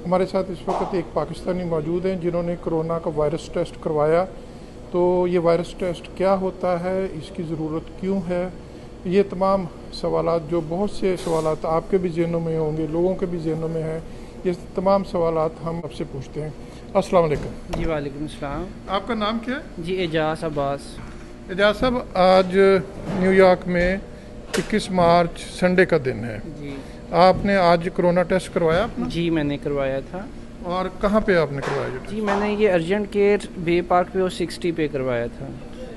हमारे साथ इस वक्त एक पाकिस्तानी मौजूद हैं जिन्होंने कोरोना का वायरस टेस्ट करवाया। तो ये वायरस टेस्ट क्या होता है, इसकी ज़रूरत क्यों है, ये तमाम सवालात, जो बहुत से सवालात आपके भी ज़हनों में होंगे, लोगों के भी ज़हनों में हैं, ये तमाम सवालात हम आपसे पूछते हैं। अस्सलाम वालेकुम। जी वालेकुम सलाम। आपका नाम क्या है? जी एजाज अब्बास। एजाज साहब, आज न्यूयॉर्क में 21 मार्च संडे का दिन है। जी आपने आज कोरोना टेस्ट करवाया अपना? जी मैंने करवाया था। और कहाँ पे आपने करवाया ये टेस्ट? जी मैंने ये अर्जेंट केयर बे पार्क पे और 60 पे करवाया था।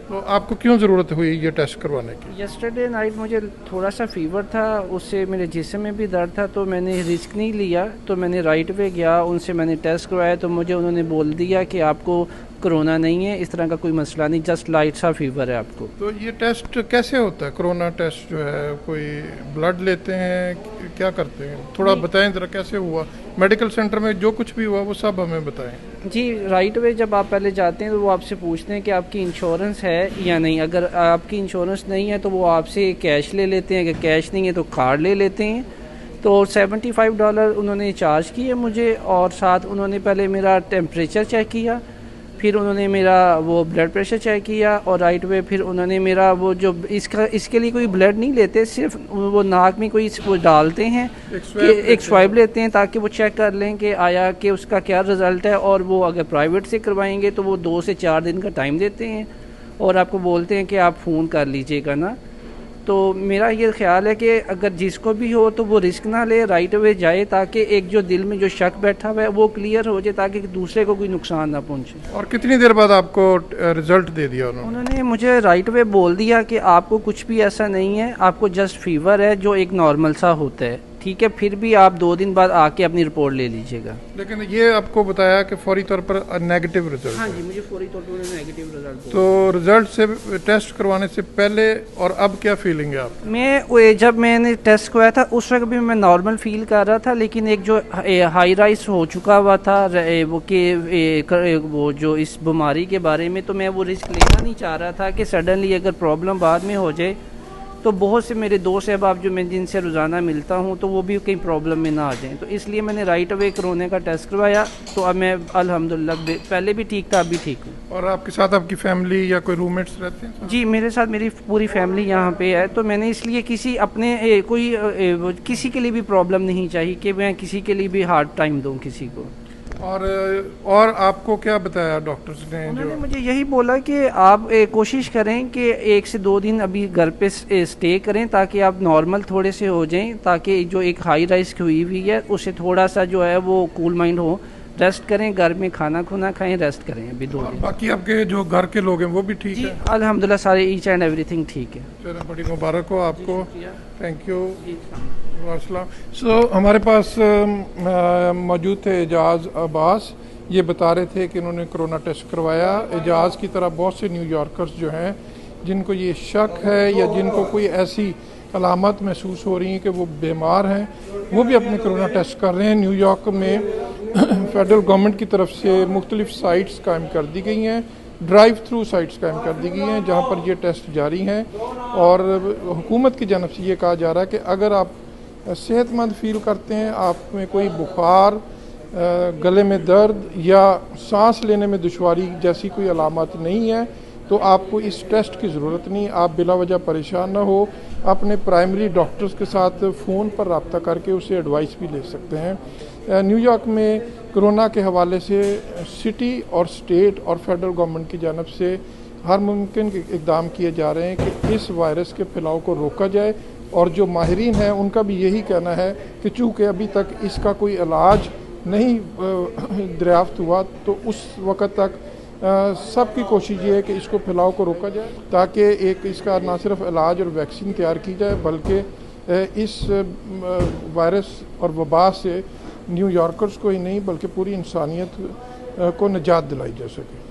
तो आपको क्यों ज़रूरत हुई ये टेस्ट करवाने की? यस्टरडे नाइट मुझे थोड़ा सा फीवर था, उससे मेरे जिस्म में भी दर्द था, तो मैंने रिस्क नहीं लिया, तो मैंने राइट वे गया, उनसे मैंने टेस्ट करवाया, तो मुझे उन्होंने बोल दिया कि आपको कोरोना नहीं है, इस तरह का कोई मसला नहीं, जस्ट लाइट सा फीवर है आपको। तो ये टेस्ट कैसे होता है? कोरोना टेस्ट जो है, कोई ब्लड लेते हैं, क्या करते हैं? थोड़ा बताएं ज़रा कैसे हुआ। मेडिकल सेंटर में जो कुछ भी हुआ वो सब हमें बताएं। जी राइट वे जब आप पहले जाते हैं तो वो आपसे पूछते हैं कि आपकी इंश्योरेंस है या नहीं। अगर आपकी इंश्योरेंस नहीं है तो वो आपसे कैश ले लेते हैं, अगर कैश नहीं है तो कार्ड ले लेते हैं। तो $75 उन्होंने चार्ज किए मुझे, और साथ उन्होंने पहले मेरा टेम्परेचर चेक किया, फिर उन्होंने मेरा वो ब्लड प्रेशर चेक किया, और राइट वे फिर उन्होंने मेरा वो जो इसके लिए कोई ब्लड नहीं लेते, सिर्फ वो नाक में कोई वो डालते हैं कि एक स्वाइब लेते हैं ताकि वो चेक कर लें कि आया कि उसका क्या रिज़ल्ट है। और वो अगर प्राइवेट से करवाएंगे तो वो 2 से 4 दिन का टाइम देते हैं, और आपको बोलते हैं कि आप फ़ोन कर लीजिएगा ना। तो मेरा ये ख्याल है कि अगर जिसको भी हो तो वो रिस्क ना ले, राइट वे जाए, ताकि एक जो दिल में जो शक बैठा हुआ है वो क्लियर हो जाए, ताकि दूसरे को कोई नुकसान ना पहुंचे। और कितनी देर बाद आपको रिजल्ट दे दिया उन्होंने? उन्होंने मुझे राइट वे बोल दिया कि आपको कुछ भी ऐसा नहीं है, आपको जस्ट फीवर है जो एक नॉर्मल सा होता है, ठीक है, फिर भी आप 2 दिन बाद आके अपनी रिपोर्ट ले लीजिएगा। लेकिन ये आपको बताया कि फौरी तौर पर नेगेटिव रिजल्ट? हाँ जी, मुझे फौरी तौर पर नेगेटिव रिजल्ट। तो रिजल्ट से टेस्ट करवाने से पहले और अब क्या फीलिंग है आप? जब मैंने टेस्ट करवाया था उस वक्त भी मैं नॉर्मल फील कर रहा था, लेकिन एक जो हाई राइज हो चुका हुआ था वो जो इस बीमारी के बारे में, तो मैं वो रिस्क लेना नहीं चाह रहा था कि सडनली अगर प्रॉब्लम बाद में हो जाए, तो बहुत से मेरे दोस्त अहबाब जो मैं जिनसे रोज़ाना मिलता हूँ तो वो भी कहीं प्रॉब्लम में ना आ जाएं, तो इसलिए मैंने राइट अवे कोरोना का टेस्ट करवाया। तो अब मैं अल्हम्दुलिल्लाह पहले भी ठीक था, अब भी ठीक हूँ। और आपके साथ आपकी फैमिली या कोई रूममेट्स रहते हैं? जी मेरे साथ मेरी पूरी फैमिली यहाँ पे है, तो मैंने इसलिए किसी अपने किसी के लिए भी प्रॉब्लम नहीं चाहिए कि मैं किसी के लिए भी हार्ड टाइम दूँ किसी को। और आपको क्या बताया डॉक्टर्स ने? उन्होंने मुझे यही बोला कि आप कोशिश करें कि 1 से 2 दिन अभी घर पे स्टे करें, ताकि आप नॉर्मल थोड़े से हो जाएं, ताकि जो एक हाई राइस्क हुई हुई है उससे थोड़ा सा जो है वो कूल माइंड हो, रेस्ट करें, घर में खाना खुना खाएं, रेस्ट करें अभी 2 दिन। बाकी आपके जो घर के लोग हैं वो भी ठीक है? अल्हम्दुलिल्लाह सारे ईच एंड एवरीथिंग ठीक है। चलो, बड़ी मुबारक हो आपको। Thank you. सो हमारे पास मौजूद थे एजाज अब्बास। ये बता रहे थे कि इन्होंने कोरोना टेस्ट करवाया। एजाज की तरह बहुत से न्यूयॉर्कर्स जो हैं जिनको ये शक है या जिनको कोई ऐसी अलामत महसूस हो रही हैं कि वो बीमार हैं, वो भी अपने कोरोना टेस्ट कर रहे हैं। न्यूयॉर्क में फेडरल गवर्नमेंट की तरफ से मुख्तलिफ साइट्स कायम कर दी गई हैं, ड्राइव थ्रू साइट्स कायम कर दी गई हैं जहाँ पर ये टेस्ट जारी हैं। और हुकूमत की जानब से ये कहा जा रहा है कि अगर आप सेहतमंद फील करते हैं, आप में कोई बुखार, गले में दर्द या सांस लेने में दुश्वारी जैसी कोई अलामत नहीं है, तो आपको इस टेस्ट की ज़रूरत नहीं। आप बिला वजह परेशान ना हो, अपने प्राइमरी डॉक्टर्स के साथ फ़ोन पर रब्ता करके उससे एडवाइस भी ले सकते हैं। न्यूयॉर्क में कोरोना के हवाले से सिटी और स्टेट और फेडरल गवर्नमेंट की जानब से हर मुमकिन इकदाम किए जा रहे हैं कि इस वायरस के फैलाव को रोका जाए। और जो माहिरीन हैं उनका भी यही कहना है कि चूँकि अभी तक इसका कोई इलाज नहीं दरियाफ्त हुआ, तो उस वक़्त तक सबकी कोशिश ये है कि इसको फैलाव को रोका जाए, ताकि एक इसका ना सिर्फ इलाज और वैक्सीन तैयार की जाए, बल्कि इस वायरस और वबा से न्यूयॉर्कर्स को ही नहीं बल्कि पूरी इंसानियत को निजात दिलाई जा सके।